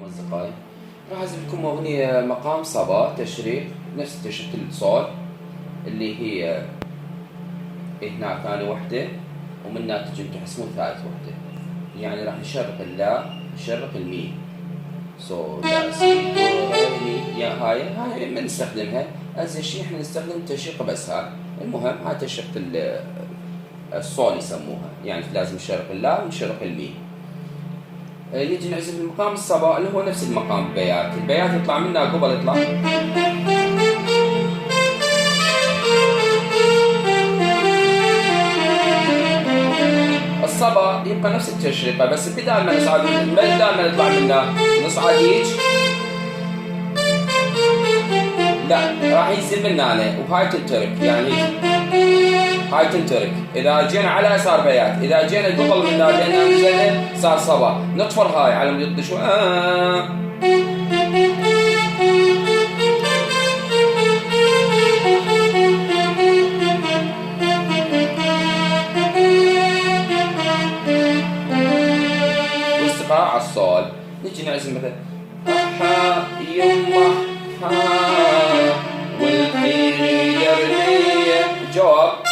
أصدقائي، راح أعزف لكم أغنية مقام صبا تشريق نفس تشريق الصول اللي هي هنا ثاني وحدة ومنها تجي تحسمون ثالث وحدة، يعني راح نشرق اللا نشرق المي صول لا سي دو ري مي. يا هاي ما نستخدمها أزين شيء، احنا نستخدم تشريق بس. هاي المهم هاي تشريق الصول يسموها، يعني لازم نشرق اللا ونشرق المي. نيجي نعزف المقام الصبا اللي هو نفس المقام البيات يطلع منها قبل يطلع الصبا يبقى نفس التشريقه، بس بدال ما نصعد بدال ما نطلع منها نصعد هيج، لا راح ينزل منا عليه وهاي تنترك، يعني هاي تنترك. اذا جينا على صار بيات، اذا جينا قبل منها لان نزلنا صار صبا، نطفر هاي على مود يطشوا واستقاع على الصول. نجي نعزم مثلا احا يما ها والحين يرمي جواب